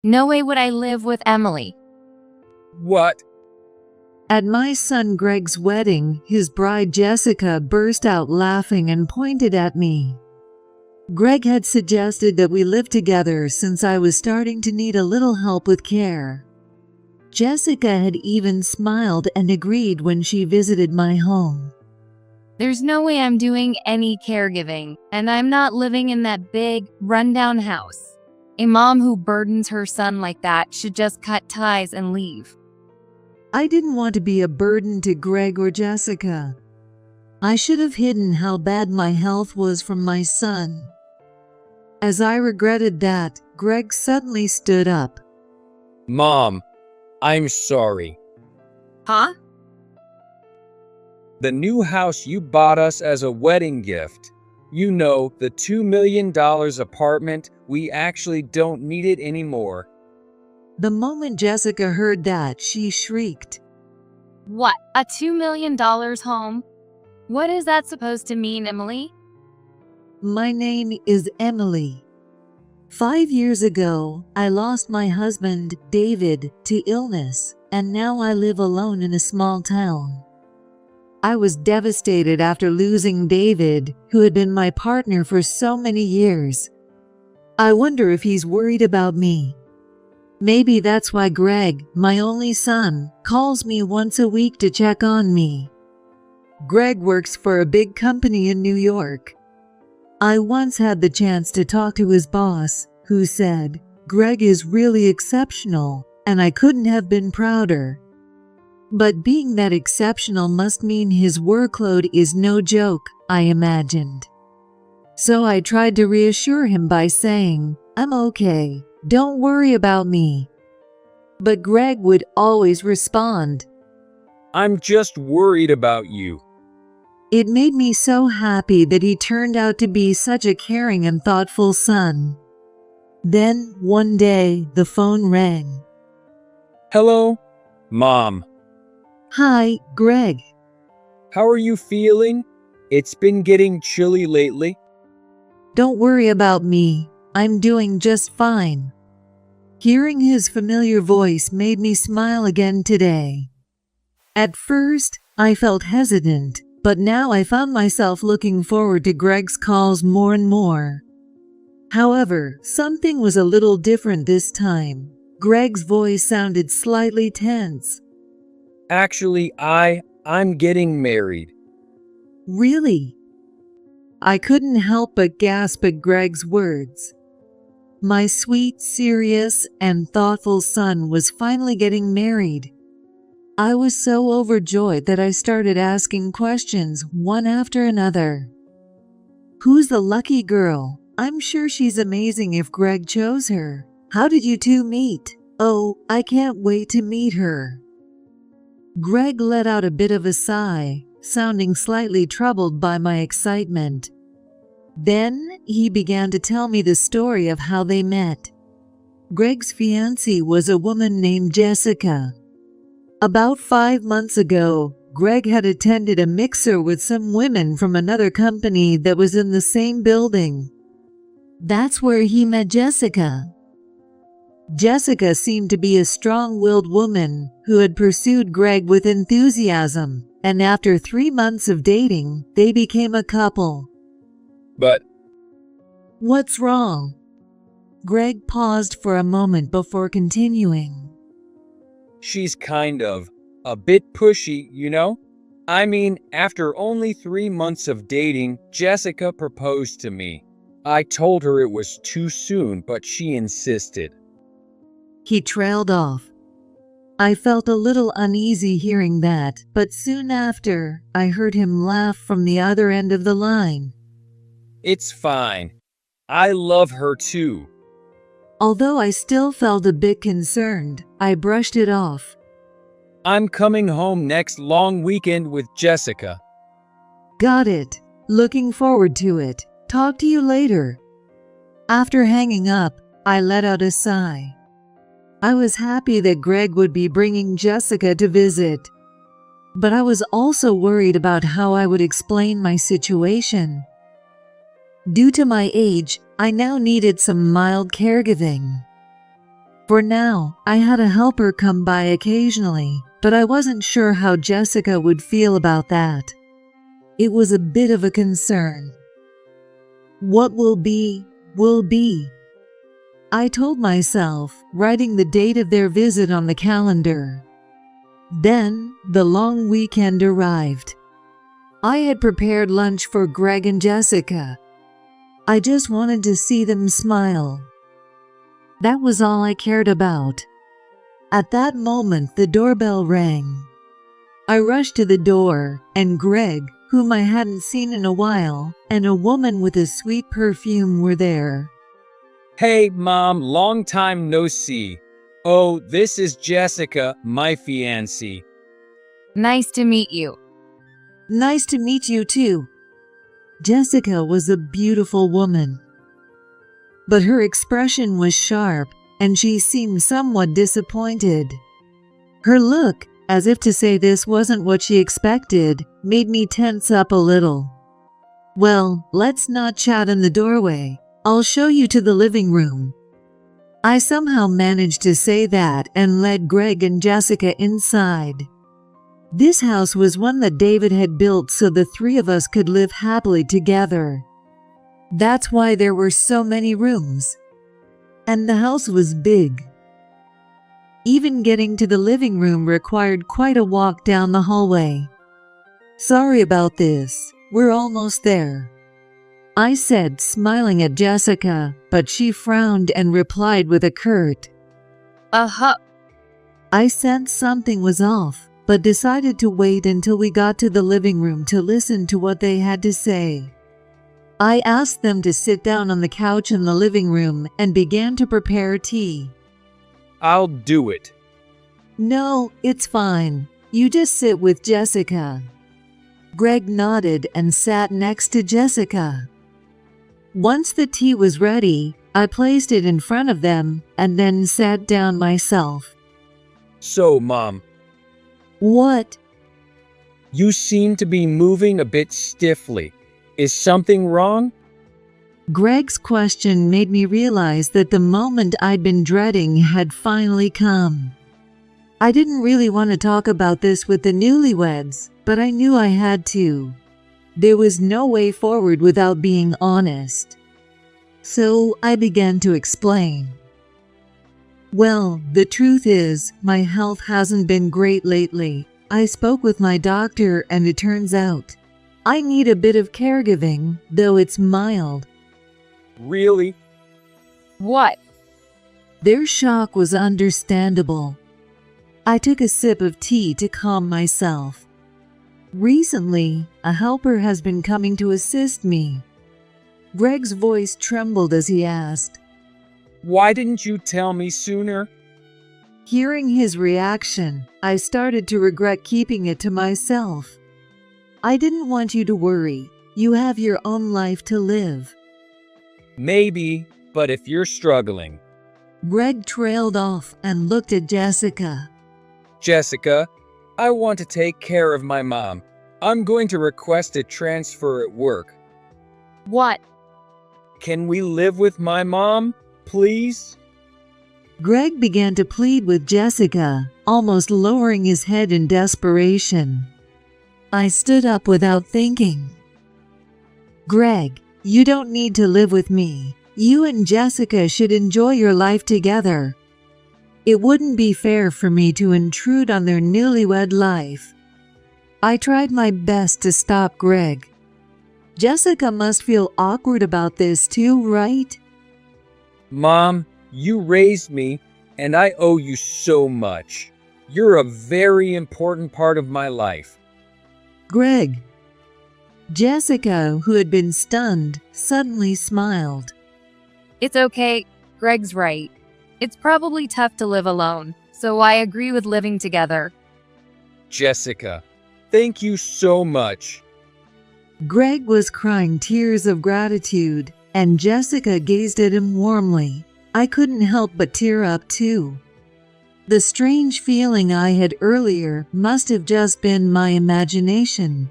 No way would I live with Emily. What? At my son Greg's wedding, his bride Jessica burst out laughing and pointed at me. Greg had suggested that we live together since I was starting to need a little help with care. Jessica had even smiled and agreed when she visited my home. There's no way I'm doing any caregiving, and I'm not living in that big, rundown house. A mom who burdens her son like that should just cut ties and leave. I didn't want to be a burden to Greg or Jessica. I should have hidden how bad my health was from my son. As I regretted that, Greg suddenly stood up. Mom, I'm sorry. Huh? The new house you bought us as a wedding gift. You know, the $2 million apartment, we actually don't need it anymore. The moment Jessica heard that, she shrieked. What? A $2 million home? What is that supposed to mean, Emily? My name is Emily. 5 years ago, I lost my husband, David, to illness, and now I live alone in a small town. I was devastated after losing David, who had been my partner for so many years. I wonder if he's worried about me. Maybe that's why Greg, my only son, calls me once a week to check on me. Greg works for a big company in New York. I once had the chance to talk to his boss, who said, "Greg is really exceptional, and I couldn't have been prouder." But being that exceptional must mean his workload is no joke, I imagined. So I tried to reassure him by saying, "I'm okay, don't worry about me." But Greg would always respond, I'm just worried about you. It made me so happy that he turned out to be such a caring and thoughtful son. Then, one day, the phone rang. Hello? Mom, Hi, Greg. how are you feeling? It's been getting chilly lately. Don't worry about me. I'm doing just fine. Hearing his familiar voice made me smile again today. At first, I felt hesitant, but now I found myself looking forward to Greg's calls more and more. However, something was a little different this time. Greg's voice sounded slightly tense. Actually, I'm getting married. Really? I couldn't help but gasp at Greg's words. My sweet, serious, and thoughtful son was finally getting married. I was so overjoyed that I started asking questions one after another. Who's the lucky girl? I'm sure she's amazing if Greg chose her. How did you two meet? Oh, I can't wait to meet her. Greg let out a bit of a sigh, sounding slightly troubled by my excitement. Then he began to tell me the story of how they met. Greg's fiancée was a woman named Jessica. About 5 months ago, Greg had attended a mixer with some women from another company that was in the same building. That's where he met Jessica. Jessica seemed to be a strong-willed woman who had pursued Greg with enthusiasm, and after 3 months of dating, they became a couple. But What's wrong? Greg paused for a moment before continuing. she's kind of a bit pushy, you know? I mean, after only 3 months of dating, Jessica proposed to me. I told her it was too soon, but she insisted. He trailed off. I felt a little uneasy hearing that, but soon after, I heard him laugh from the other end of the line. It's fine. I love her too. Although I still felt a bit concerned, I brushed it off. I'm coming home next long weekend with Jessica. Got it. Looking forward to it. Talk to you later. After hanging up, I let out a sigh. I was happy that Greg would be bringing Jessica to visit. But I was also worried about how I would explain my situation. Due to my age, I now needed some mild caregiving. For now, I had a helper come by occasionally, but I wasn't sure how Jessica would feel about that. It was a bit of a concern. What will be, will be. I told myself, writing the date of their visit on the calendar. Then, the long weekend arrived. I had prepared lunch for Greg and Jessica. I just wanted to see them smile. That was all I cared about. At that moment, the doorbell rang. I rushed to the door, and Greg, whom I hadn't seen in a while, and a woman with a sweet perfume were there. Hey, Mom, long time no see. Oh, this is Jessica, my fiancée. Nice to meet you. Nice to meet you too. Jessica was a beautiful woman, but her expression was sharp, and she seemed somewhat disappointed. Her look, as if to say this wasn't what she expected, made me tense up a little. Well, let's not chat in the doorway. I'll show you to the living room. I somehow managed to say that and led Greg and Jessica inside. This house was one that David had built so the three of us could live happily together. That's why there were so many rooms. And the house was big. Even getting to the living room required quite a walk down the hallway. Sorry about this. We're almost there, I said, smiling at Jessica, but she frowned and replied with a curt, Uh-huh. I sensed something was off, but decided to wait until we got to the living room to listen to what they had to say. I asked them to sit down on the couch in the living room and began to prepare tea. I'll do it. No, it's fine. You just sit with Jessica. Greg nodded and sat next to Jessica. Once the tea was ready, I placed it in front of them and then sat down myself. So, Mom, What? you seem to be moving a bit stiffly. Is something wrong? Greg's question made me realize that the moment I'd been dreading had finally come. I didn't really want to talk about this with the newlyweds, but I knew I had to. There was no way forward without being honest. So I began to explain. Well, the truth is, my health hasn't been great lately. I spoke with my doctor and it turns out I need a bit of caregiving, though it's mild. Really? What? Their shock was understandable. I took a sip of tea to calm myself. Recently, a helper has been coming to assist me. Greg's voice trembled as he asked. Why didn't you tell me sooner? Hearing his reaction, I started to regret keeping it to myself. I didn't want you to worry. You have your own life to live. Maybe, but if you're struggling. Greg trailed off and looked at Jessica. Jessica, I want to take care of my mom. I'm going to request a transfer at work. What? Can we live with my mom, please? Greg began to plead with Jessica, almost lowering his head in desperation. I stood up without thinking. Greg, you don't need to live with me. You and Jessica should enjoy your life together. It wouldn't be fair for me to intrude on their newlywed life. I tried my best to stop Greg. Jessica must feel awkward about this too, right? Mom, you raised me, and I owe you so much. You're a very important part of my life. Greg. Jessica, who had been stunned, suddenly smiled. It's okay. Greg's right. It's probably tough to live alone, so I agree with living together. Jessica, thank you so much. Greg was crying tears of gratitude, and Jessica gazed at him warmly. I couldn't help but tear up too. The strange feeling I had earlier must have just been my imagination.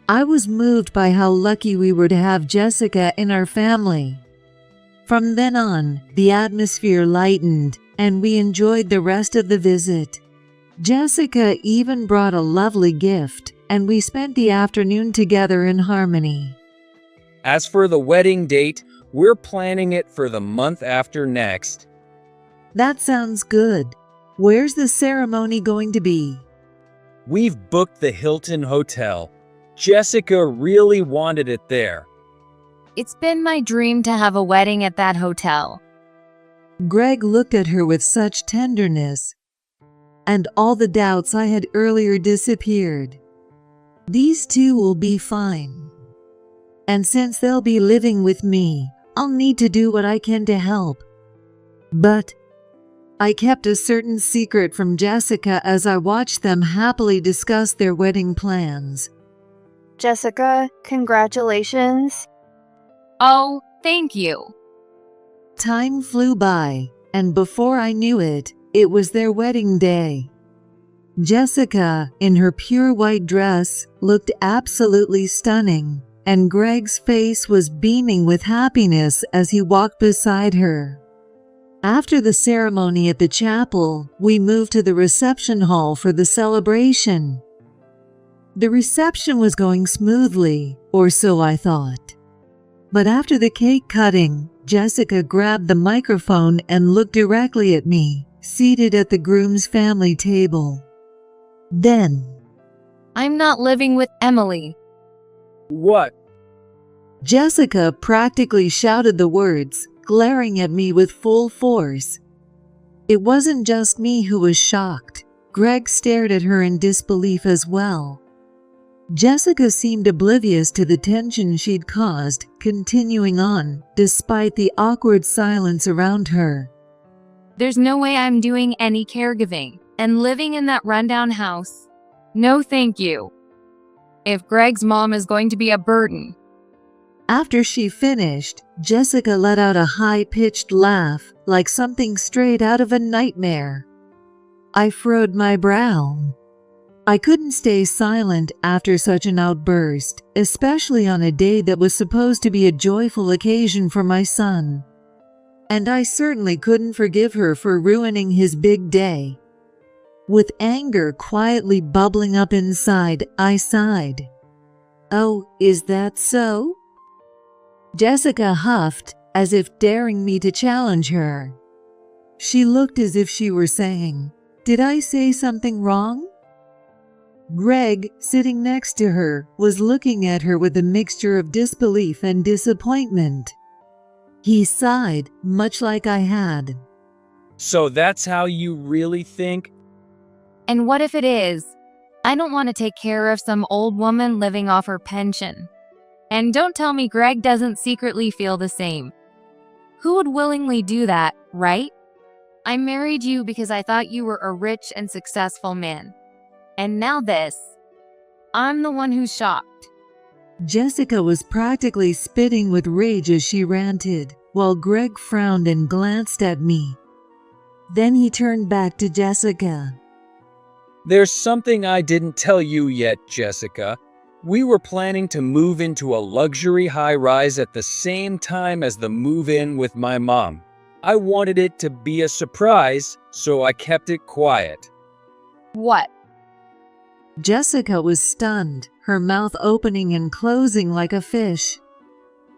I was moved by how lucky we were to have Jessica in our family. From then on, the atmosphere lightened, and we enjoyed the rest of the visit. Jessica even brought a lovely gift, and we spent the afternoon together in harmony. As for the wedding date, we're planning it for the month after next. That sounds good. Where's the ceremony going to be? We've booked the Hilton Hotel. Jessica really wanted it there. It's been my dream to have a wedding at that hotel. Greg looked at her with such tenderness, and all the doubts I had earlier disappeared. These two will be fine. And since they'll be living with me, I'll need to do what I can to help. But I kept a certain secret from Jessica as I watched them happily discuss their wedding plans. Jessica, congratulations. Oh, thank you. Time flew by, and before I knew it, it was their wedding day. Jessica, in her pure white dress, looked absolutely stunning, and Greg's face was beaming with happiness as he walked beside her. After the ceremony at the chapel, we moved to the reception hall for the celebration. The reception was going smoothly, or so I thought. But after the cake cutting, Jessica grabbed the microphone and looked directly at me, seated at the groom's family table. Then, I'm not living with Emily. What? Jessica practically shouted the words, glaring at me with full force. It wasn't just me who was shocked. Greg stared at her in disbelief as well. Jessica seemed oblivious to the tension she'd caused, continuing on, despite the awkward silence around her. There's no way I'm doing any caregiving and living in that rundown house. No thank you. If Greg's mom is going to be a burden. After she finished, Jessica let out a high-pitched laugh, like something straight out of a nightmare. I furrowed my brow. I couldn't stay silent after such an outburst, especially on a day that was supposed to be a joyful occasion for my son. And I certainly couldn't forgive her for ruining his big day. With anger quietly bubbling up inside, I sighed. Oh, is that so? Jessica huffed, as if daring me to challenge her. She looked as if she were saying, "Did I say something wrong?" Greg, sitting next to her, was looking at her with a mixture of disbelief and disappointment. He sighed, much like I had. So that's how you really think? And what if it is? I don't want to take care of some old woman living off her pension. And don't tell me Greg doesn't secretly feel the same. Who would willingly do that, right? I married you because I thought you were a rich and successful man. And now this. I'm the one who's shocked. Jessica was practically spitting with rage as she ranted, while Greg frowned and glanced at me. Then he turned back to Jessica. There's something I didn't tell you yet, Jessica. We were planning to move into a luxury high-rise at the same time as the move-in with my mom. I wanted it to be a surprise, so I kept it quiet. What? Jessica was stunned, her mouth opening and closing like a fish.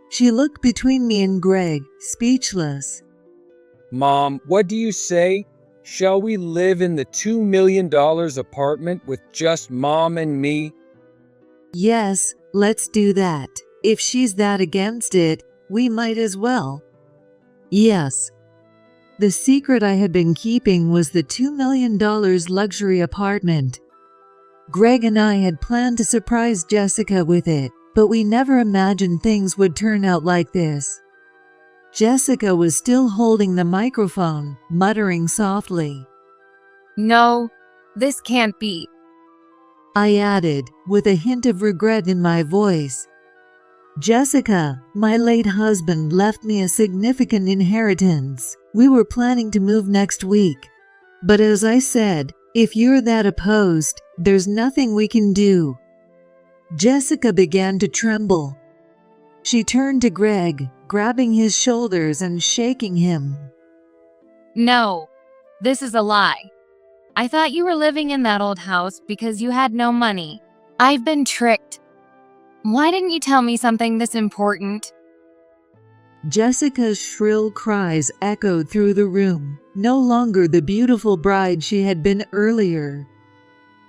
She looked between me and Greg, speechless. Mom, what do you say? Shall we live in the $2 million apartment with just Mom and me? Yes, let's do that. If she's that against it, we might as well. Yes. The secret I had been keeping was the $2 million luxury apartment. Greg and I had planned to surprise Jessica with it, but we never imagined things would turn out like this. Jessica was still holding the microphone, muttering softly. No, this can't be. I added, with a hint of regret in my voice. Jessica, my late husband left me a significant inheritance. We were planning to move next week. But as I said, if you're that opposed, there's nothing we can do. Jessica began to tremble. She turned to Greg, grabbing his shoulders and shaking him. No, this is a lie. I thought you were living in that old house because you had no money. I've been tricked. Why didn't you tell me something this important? Jessica's shrill cries echoed through the room, no longer the beautiful bride she had been earlier.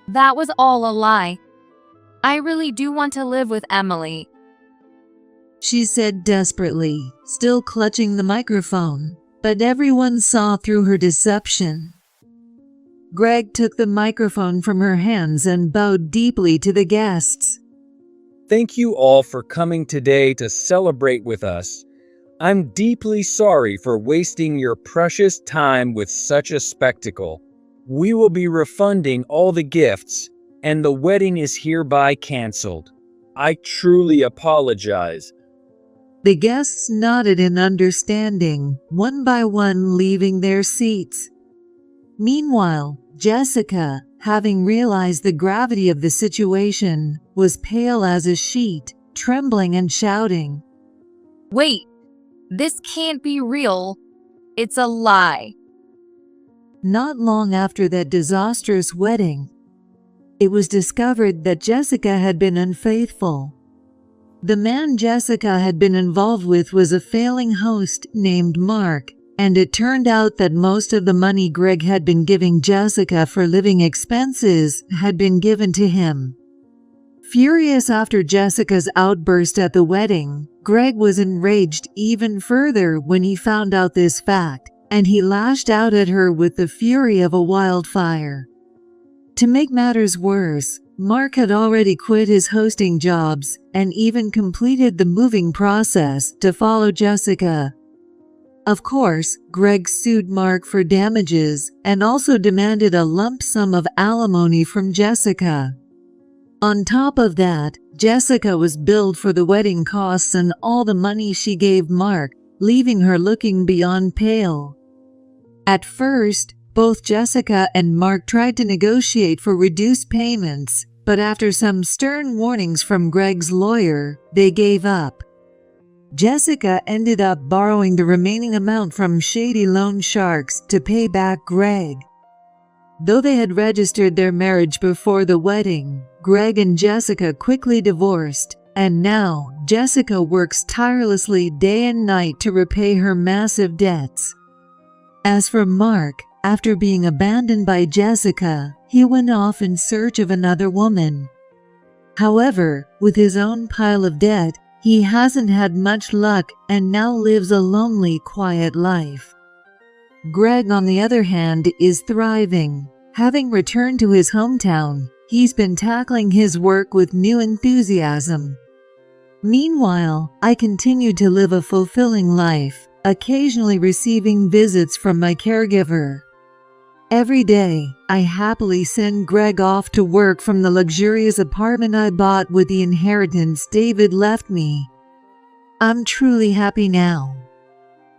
That was all a lie. I really do want to live with Emily, she said desperately, still clutching the microphone, but everyone saw through her deception. Greg took the microphone from her hands and bowed deeply to the guests. Thank you all for coming today to celebrate with us. I'm deeply sorry for wasting your precious time with such a spectacle. We will be refunding all the gifts, and the wedding is hereby canceled. I truly apologize. The guests nodded in understanding, one by one leaving their seats. Meanwhile, Jessica, having realized the gravity of the situation, was pale as a sheet, trembling and shouting, Wait, this can't be real. It's a lie. Not long after that disastrous wedding, it was discovered that Jessica had been unfaithful. The man Jessica had been involved with was a failing host named Mark, and it turned out that most of the money Greg had been giving Jessica for living expenses had been given to him. Furious after Jessica's outburst at the wedding, Greg was enraged even further when he found out this fact, and he lashed out at her with the fury of a wildfire. To make matters worse, Mark had already quit his hosting jobs and even completed the moving process to follow Jessica. Of course, Greg sued Mark for damages and also demanded a lump sum of alimony from Jessica. On top of that, Jessica was billed for the wedding costs and all the money she gave Mark, leaving her looking beyond pale. At first, both Jessica and Mark tried to negotiate for reduced payments, but after some stern warnings from Greg's lawyer, they gave up. Jessica ended up borrowing the remaining amount from shady loan sharks to pay back Greg. Though they had registered their marriage before the wedding, Greg and Jessica quickly divorced, and now Jessica works tirelessly day and night to repay her massive debts. As for Mark, after being abandoned by Jessica, he went off in search of another woman. However, with his own pile of debt, he hasn't had much luck and now lives a lonely, quiet life. Greg, on the other hand, is thriving. Having returned to his hometown, he's been tackling his work with new enthusiasm. Meanwhile, I continue to live a fulfilling life, occasionally receiving visits from my caregiver. Every day, I happily send Greg off to work from the luxurious apartment I bought with the inheritance David left me. I'm truly happy now.